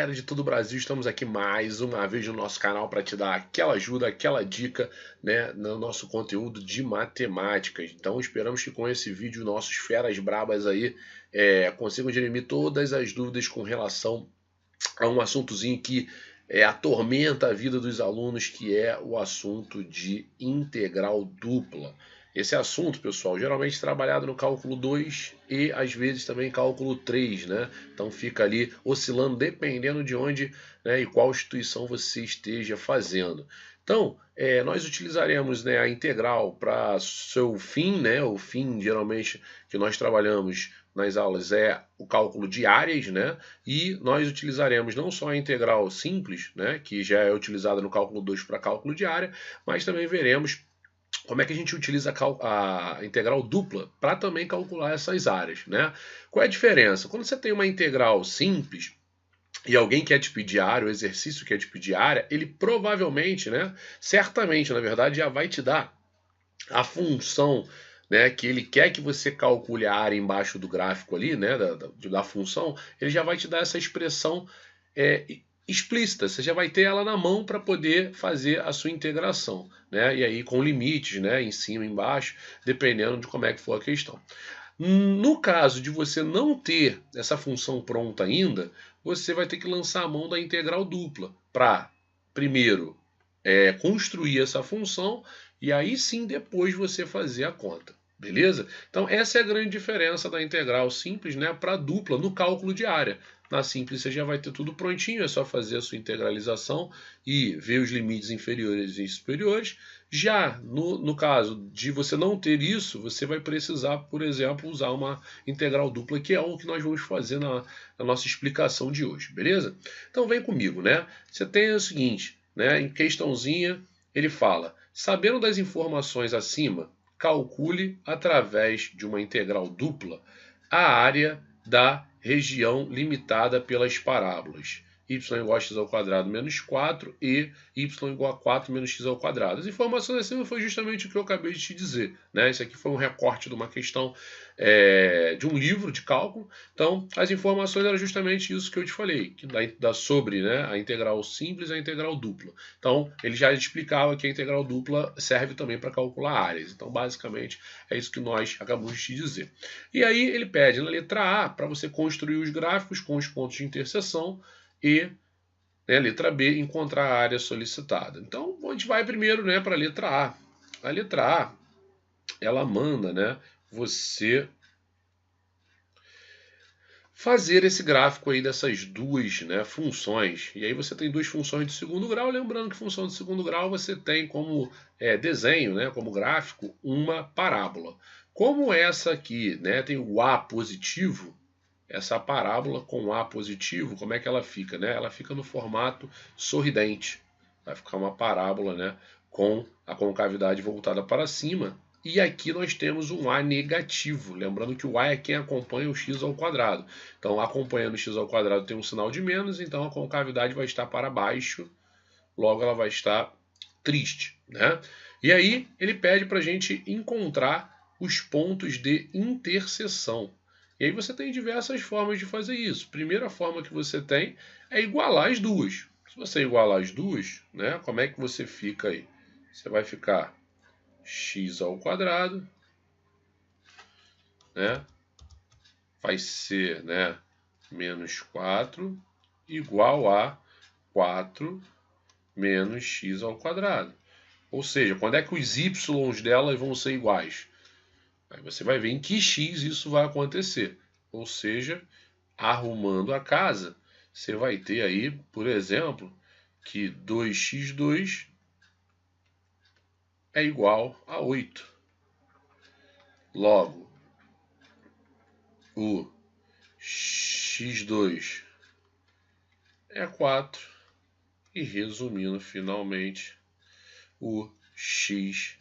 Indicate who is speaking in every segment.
Speaker 1: galera de todo o Brasil, estamos aqui mais uma vez no nosso canal para te dar aquela ajuda, aquela dica, né, no nosso conteúdo de matemática. Então esperamos que com esse vídeo nossos feras brabas aí consigam dirimir todas as dúvidas com relação a um assuntozinho que atormenta a vida dos alunos, que é o assunto de integral dupla. Esse assunto, pessoal, geralmente trabalhado no cálculo 2 e às vezes também cálculo 3, né? Então fica ali oscilando dependendo de onde, né, e qual instituição você esteja fazendo. Então, nós utilizaremos, né, a integral para seu fim, né? O fim, geralmente, que nós trabalhamos nas aulas é o cálculo de áreas, né? E nós utilizaremos não só a integral simples, né, que já é utilizada no cálculo 2 para cálculo de área, mas também veremos como é que a gente utiliza a integral dupla para também calcular essas áreas, né? Qual é a diferença? Quando você tem uma integral simples e alguém quer te pedir área, o exercício quer te pedir área, ele provavelmente, né, certamente, na verdade, já vai te dar a função, né, que ele quer que você calcule a área embaixo do gráfico ali, né, da função, ele já vai te dar essa expressão explícita, você já vai ter ela na mão para poder fazer a sua integração, né? E aí com limites, né, em cima e embaixo, dependendo de como é que for a questão. No caso de você não ter essa função pronta ainda, você vai ter que lançar a mão da integral dupla para, primeiro, construir essa função e aí sim depois você fazer a conta. Beleza? Então essa é a grande diferença da integral simples, né, para dupla no cálculo de área. Na simples você já vai ter tudo prontinho, é só fazer a sua integralização e ver os limites inferiores e superiores. Já no caso de você não ter isso, você vai precisar, por exemplo, usar uma integral dupla, que é o que nós vamos fazer na nossa explicação de hoje, beleza? Então vem comigo, né? Você tem o seguinte, né, em questãozinha ele fala: sabendo das informações acima, calcule através de uma integral dupla a área da região limitada pelas parábolas y igual a x ao quadrado menos 4 e y igual a 4 menos x ao quadrado. As informações acima foi justamente o que eu acabei de te dizer, né? Isso aqui foi um recorte de uma questão de um livro de cálculo. Então, as informações eram justamente isso que eu te falei, que sobre, né, a integral simples e a integral dupla. Então, ele já explicava que a integral dupla serve também para calcular áreas. Então, basicamente, é isso que nós acabamos de te dizer. E aí ele pede na letra A para você construir os gráficos com os pontos de interseção e, né, letra B, encontrar a área solicitada. Então, a gente vai primeiro, né, para a letra A. A letra A, ela manda, né, você fazer esse gráfico aí dessas duas, né, funções. E aí você tem duas funções de segundo grau, lembrando que função de segundo grau você tem como desenho, né, como gráfico, uma parábola. Como essa aqui, né, tem o A positivo, essa parábola com A positivo, como é que ela fica, né? Ela fica no formato sorridente. Vai ficar uma parábola, né, com a concavidade voltada para cima. E aqui nós temos um A negativo. Lembrando que o A é quem acompanha o x ao quadrado. Então, acompanhando o x ao quadrado tem um sinal de menos, então a concavidade vai estar para baixo, logo ela vai estar triste, né? E aí ele pede para a gente encontrar os pontos de interseção. E aí você tem diversas formas de fazer isso. Primeira forma que você tem é igualar as duas. Se você igualar as duas, né, como é que você fica aí? Você vai ficar x ao quadrado, né, vai ser, né, menos 4 igual a 4 menos x ao quadrado. Ou seja, quando é que os y delas vão ser iguais? Aí você vai ver em que x isso vai acontecer. Ou seja, arrumando a casa, você vai ter aí, por exemplo, que 2x2 é igual a 8. Logo, o x2 é 4. E resumindo finalmente, o x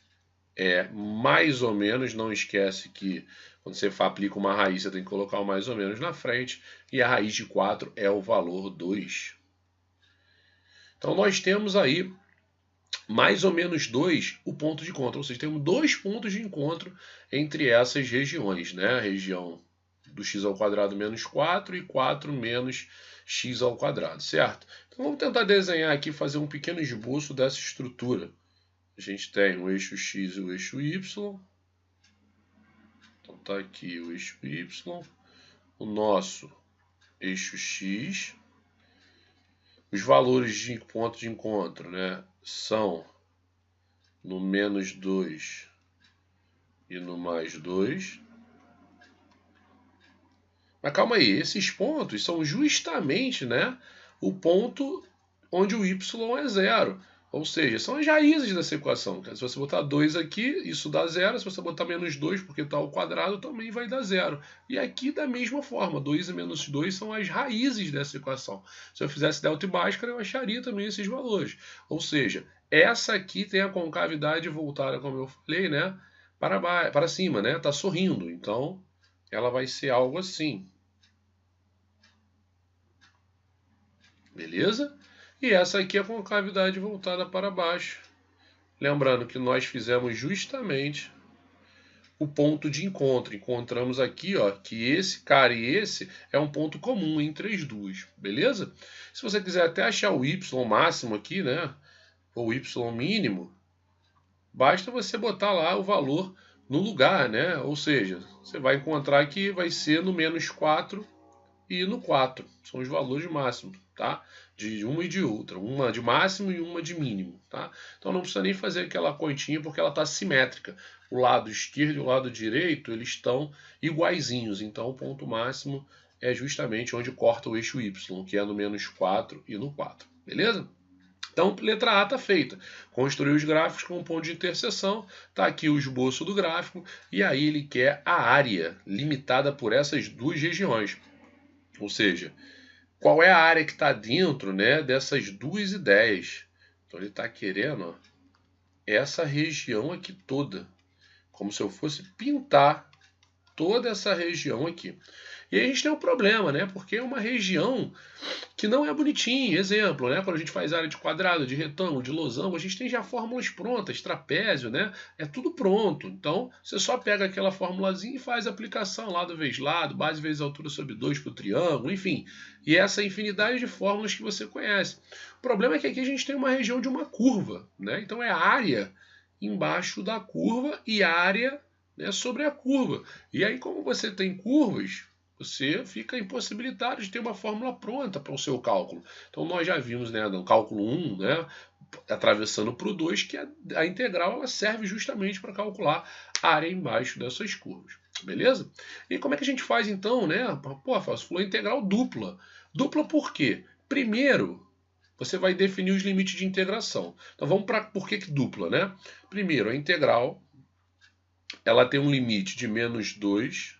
Speaker 1: é mais ou menos, não esquece que quando você aplica uma raiz, você tem que colocar o mais ou menos na frente, e a raiz de 4 é o valor 2. Então nós temos aí mais ou menos 2 o ponto de encontro, ou seja, temos 2 pontos de encontro entre essas regiões, né? A região do x ao quadrado menos 4 e 4 menos x ao quadrado, certo? Então vamos tentar desenhar aqui, fazer um pequeno esboço dessa estrutura. A gente tem o eixo x e o eixo y. Então tá aqui o eixo y, o nosso eixo x. Os valores de ponto de encontro, né, são no menos 2 e no mais 2. Mas calma aí, esses pontos são justamente, né, o ponto onde o y é zero. Ou seja, são as raízes dessa equação. Se você botar 2 aqui, isso dá zero. Se você botar menos 2, porque está ao quadrado, também vai dar zero. E aqui da mesma forma, 2 e menos 2 são as raízes dessa equação. Se eu fizesse delta e Bhaskara, eu acharia também esses valores. Ou seja, essa aqui tem a concavidade voltada, como eu falei, né, para cima, né? Está sorrindo. Então, ela vai ser algo assim. Beleza? E essa aqui é a concavidade voltada para baixo. Lembrando que nós fizemos justamente o ponto de encontro. Encontramos aqui, ó, que esse cara e esse é um ponto comum entre as duas. Beleza? Se você quiser até achar o y máximo aqui, né, ou y mínimo, basta você botar lá o valor no lugar, né? Ou seja, você vai encontrar que vai ser no menos 4 e no 4. São os valores máximos, tá? De uma e de outra. Uma de máximo e uma de mínimo, tá? Então não precisa nem fazer aquela continha porque ela está simétrica. O lado esquerdo e o lado direito, eles estão iguaizinhos. Então o ponto máximo é justamente onde corta o eixo y, que é no menos 4 e no 4. Beleza? Então, letra A está feita. Construir os gráficos com um ponto de interseção. Está aqui o esboço do gráfico. E aí ele quer a área limitada por essas duas regiões. Ou seja, qual é a área que está dentro, né, dessas duas ideias. Então ele está querendo, ó, essa região aqui toda. Como se eu fosse pintar toda essa região aqui. E aí a gente tem um problema, né? Porque é uma região que não é bonitinha. Exemplo, né? Quando a gente faz área de quadrado, de retângulo, de losango, a gente tem já fórmulas prontas, trapézio, né? É tudo pronto. Então, você só pega aquela formulazinha e faz a aplicação lá do vezes lado, base vezes altura sobre 2 para o triângulo, enfim. E essa infinidade de fórmulas que você conhece. O problema é que aqui a gente tem uma região de uma curva, né? Então é a área embaixo da curva e área, né, sobre a curva. E aí, como você tem curvas, você fica impossibilitado de ter uma fórmula pronta para o seu cálculo. Então nós já vimos, né, no cálculo 1, né, atravessando para o 2, que a integral ela serve justamente para calcular a área embaixo dessas curvas. Beleza? E como é que a gente faz então, né? Pô, você falou integral dupla. Dupla por quê? Primeiro, você vai definir os limites de integração. Então vamos para por que dupla, né? Primeiro, a integral ela tem um limite de menos 2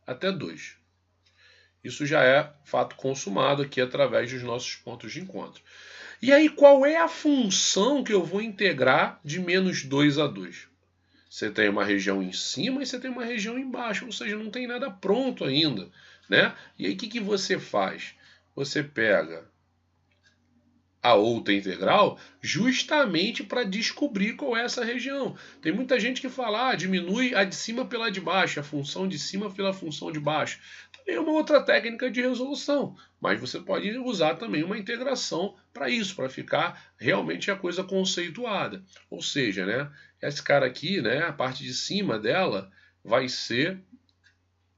Speaker 1: até 2. Isso já é fato consumado aqui através dos nossos pontos de encontro. E aí, qual é a função que eu vou integrar de menos 2 a 2? Você tem uma região em cima e você tem uma região embaixo, ou seja, não tem nada pronto ainda, né? E aí, o que você faz? Você pega a outra integral justamente para descobrir qual é essa região. Tem muita gente que fala, diminui a de cima pela de baixo, a função de cima pela função de baixo. Também é uma outra técnica de resolução, mas você pode usar também uma integração para isso, para ficar realmente a coisa conceituada. Ou seja, né, esse cara aqui, né, a parte de cima dela vai ser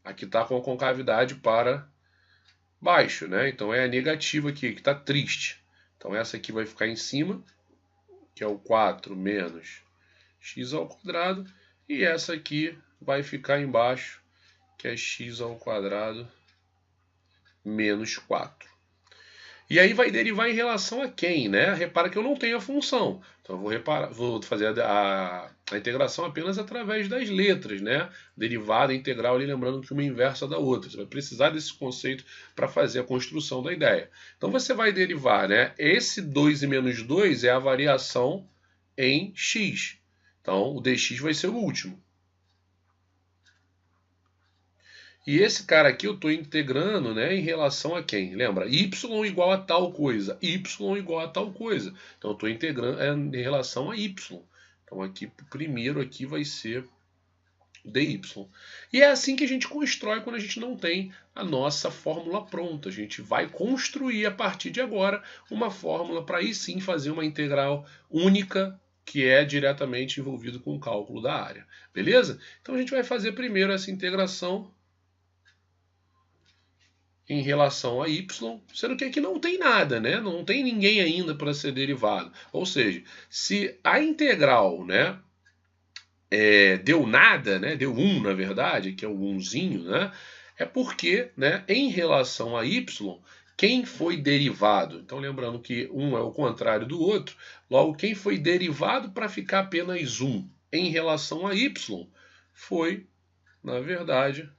Speaker 1: a que está com a concavidade para baixo, né? Então é a negativa aqui, que está triste. Então essa aqui vai ficar em cima, que é o 4 menos x ao quadrado. E essa aqui vai ficar embaixo, que é x ao quadrado menos 4. E aí vai derivar em relação a quem, né? Repara que eu não tenho a função. Então eu vou fazer a integração apenas através das letras, né? Derivada, integral, ali lembrando que uma inversa da outra. Você vai precisar desse conceito para fazer a construção da ideia. Então você vai derivar, né? Esse 2 e menos 2 é a variação em x. Então o dx vai ser o último. E esse cara aqui eu estou integrando, né, em relação a quem? Lembra? Y igual a tal coisa. Y igual a tal coisa. Então eu estou integrando em relação a Y. Então aqui, primeiro aqui vai ser dy. E é assim que a gente constrói quando a gente não tem a nossa fórmula pronta. A gente vai construir a partir de agora uma fórmula para aí sim fazer uma integral única que é diretamente envolvido com o cálculo da área. Beleza? Então a gente vai fazer primeiro essa integração em relação a y, sendo que aqui não tem nada, né? Não tem ninguém ainda para ser derivado. Ou seja, se a integral, né, deu nada, né, deu 1 na verdade, que é o 1zinho, né, é porque, né, em relação a y, quem foi derivado? Então lembrando que um é o contrário do outro, logo quem foi derivado para ficar apenas 1 em relação a y foi, na verdade,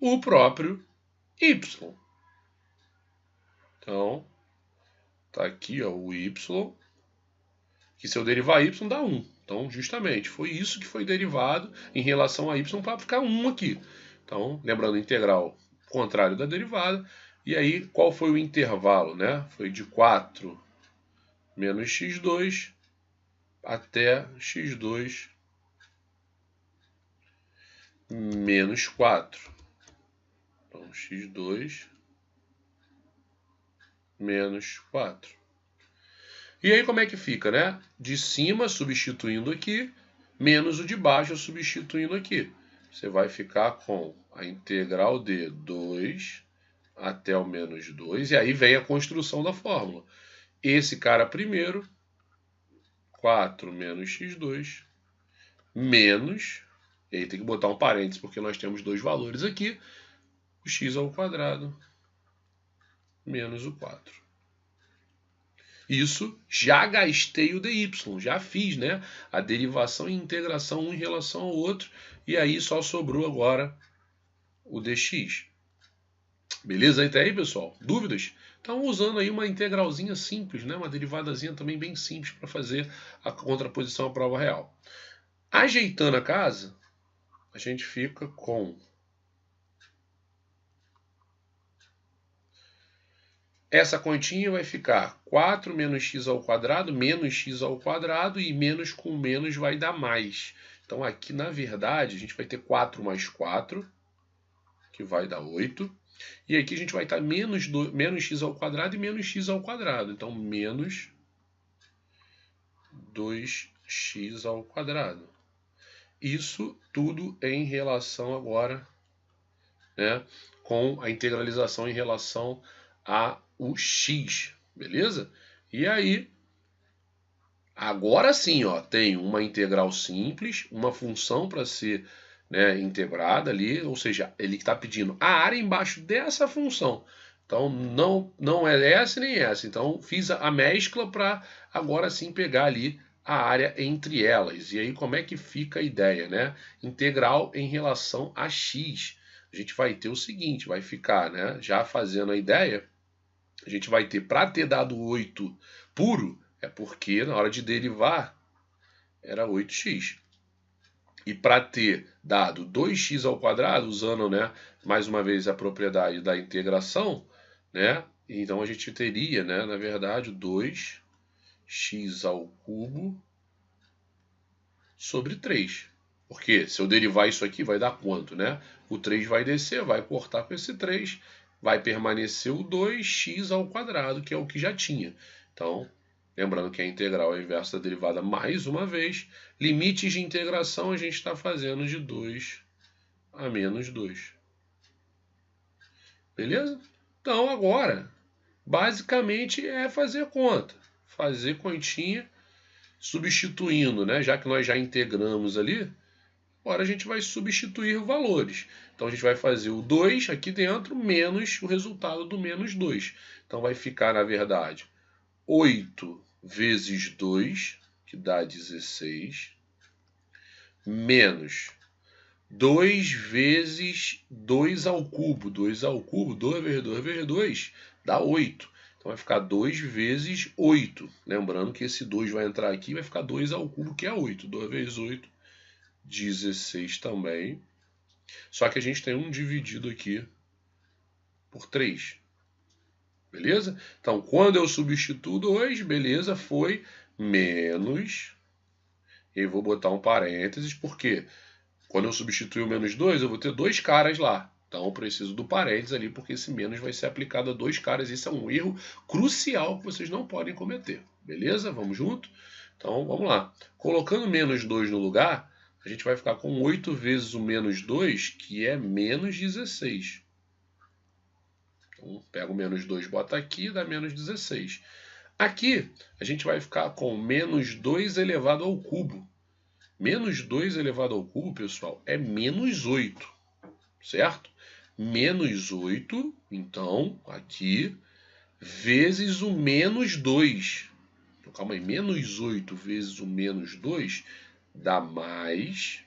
Speaker 1: o próprio y. Então, tá aqui ó, o y, que se eu derivar y dá 1. Então, justamente, foi isso que foi derivado em relação a y para ficar 1 aqui. Então, lembrando, integral contrário da derivada. E aí, qual foi o intervalo? Né? Foi de 4 menos x2 até x2 menos 4. Então, x2 menos 4. E aí como é que fica, né? De cima, substituindo aqui, menos o de baixo, substituindo aqui. Você vai ficar com a integral de 2 até o menos 2, e aí vem a construção da fórmula. Esse cara primeiro, 4 menos x2, menos, e aí tem que botar um parênteses, porque nós temos dois valores aqui, o x ao quadrado menos o 4. Isso, já gastei o dy, já fiz, né? A derivação e integração um em relação ao outro, e aí só sobrou agora o dx. Beleza até aí, pessoal? Dúvidas? Então, usando aí uma integralzinha simples, né? Uma derivadazinha também bem simples para fazer a contraposição à prova real. Ajeitando a casa, a gente fica com essa continha vai ficar 4 menos x ao quadrado, menos x ao quadrado, e menos com menos vai dar mais. Então aqui, na verdade, a gente vai ter 4 mais 4, que vai dar 8. E aqui a gente vai estar menos x ao quadrado e menos x ao quadrado. Então, menos 2x ao quadrado. Isso tudo em relação agora, né, com a integralização em relação a o x, beleza? E aí, agora sim, ó, tem uma integral simples, uma função para ser, né, integrada ali, ou seja, ele está pedindo a área embaixo dessa função. Então não é essa nem essa. Então fiz a mescla para agora sim pegar ali a área entre elas. E aí como é que fica a ideia, né? Integral em relação a x. A gente vai ter o seguinte, vai ficar, né, já fazendo a ideia, a gente vai ter, para ter dado 8 puro, é porque na hora de derivar era 8x. E para ter dado 2x ao quadrado, usando, né, mais uma vez a propriedade da integração, né, então a gente teria, né, na verdade, 2x ao cubo sobre 3. Porque se eu derivar isso aqui vai dar quanto, né? O 3 vai descer, vai cortar com esse 3, vai permanecer o 2x ao quadrado, que é o que já tinha. Então, lembrando que a integral é a inversa da derivada mais uma vez. Limites de integração a gente está fazendo de 2 a menos 2. Beleza? Então, agora, basicamente é fazer conta. Fazer continha, substituindo, né? Já que nós já integramos ali, agora a gente vai substituir valores. Então a gente vai fazer o 2 aqui dentro menos o resultado do menos 2. Então vai ficar, na verdade, 8 vezes 2, que dá 16, menos 2 vezes 2 ao cubo. 2 ao cubo, 2 vezes 2 vezes 2, dá 8. Então vai ficar 2 vezes 8. Lembrando que esse 2 vai entrar aqui e vai ficar 2 ao cubo, que é 8. 2 vezes 8, 16 também. Só que a gente tem um dividido aqui por 3. Beleza? Então, quando eu substituo 2, beleza, foi menos. E aí vou botar um parênteses, porque quando eu substituir o menos 2, eu vou ter 2 caras lá. Então eu preciso do parênteses ali, porque esse menos vai ser aplicado a 2 caras. Isso é um erro crucial que vocês não podem cometer. Beleza? Vamos junto? Então vamos lá. Colocando menos 2 no lugar, a gente vai ficar com 8 vezes o menos 2, que é menos 16. Então pega o menos 2, bota aqui, dá menos 16. Aqui a gente vai ficar com menos 2 elevado ao cubo. Menos 2 elevado ao cubo, pessoal, é menos 8, certo? Menos 8, então, aqui, vezes o menos 2. Então, calma aí, menos 8 vezes o menos 2 dá mais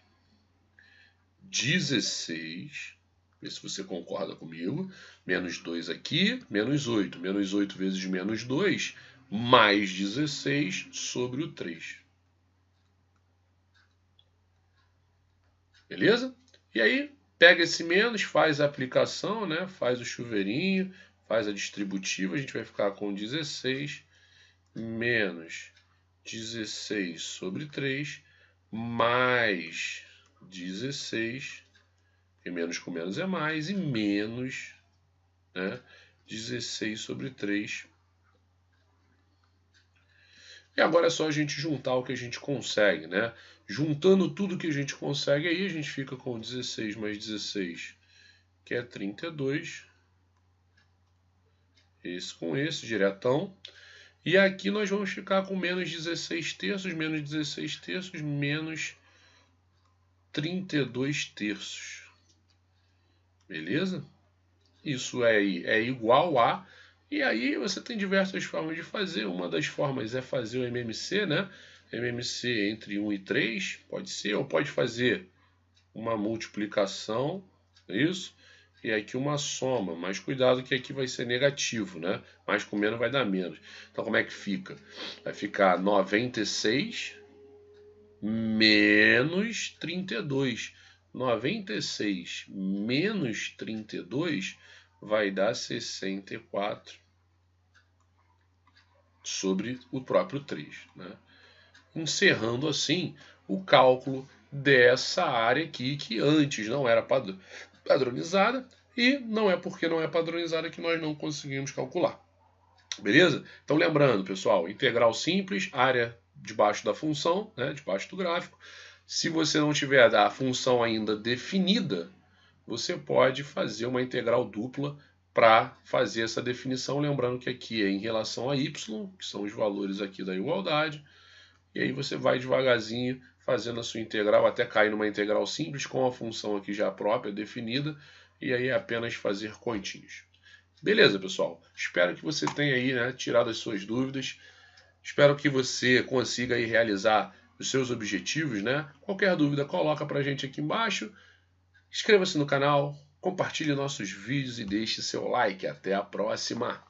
Speaker 1: 16. Vê se você concorda comigo. Menos 2 aqui, menos 8. Menos 8 vezes menos 2, mais 16 sobre o 3. Beleza? E aí, pega esse menos, faz a aplicação, né? Faz o chuveirinho, faz a distributiva. A gente vai ficar com 16 menos 16 sobre 3, mais 16, porque menos com menos é mais, e menos, né, 16 sobre 3. E agora é só a gente juntar o que a gente consegue, né? Juntando tudo que a gente consegue aí, a gente fica com 16 mais 16, que é 32. Esse com esse, diretão. E aqui nós vamos ficar com menos 16 terços, menos 16 terços, menos 32 terços. Beleza? Isso é igual a... E aí você tem diversas formas de fazer. Uma das formas é fazer o MMC, né? MMC entre 1 e 3, pode ser. Ou pode fazer uma multiplicação, isso. E aqui uma soma. Mas cuidado que aqui vai ser negativo, né? Mais com menos vai dar menos. Então como é que fica? Vai ficar 96 menos 32. 96 menos 32 vai dar 64 sobre o próprio 3. Né? Encerrando assim o cálculo dessa área aqui, que antes não era padronizada, e não é porque não é padronizada que nós não conseguimos calcular. Beleza? Então lembrando, pessoal, integral simples, área debaixo da função, né, debaixo do gráfico. Se você não tiver a função ainda definida, você pode fazer uma integral dupla para fazer essa definição, lembrando que aqui é em relação a y, que são os valores aqui da igualdade, e aí você vai devagarzinho fazendo a sua integral até cair numa integral simples com a função aqui já própria, definida, e aí é apenas fazer continhos. Beleza, pessoal? Espero que você tenha aí, né, tirado as suas dúvidas. Espero que você consiga aí realizar os seus objetivos, né? Qualquer dúvida, coloca pra gente aqui embaixo. Inscreva-se no canal, compartilhe nossos vídeos e deixe seu like. Até a próxima!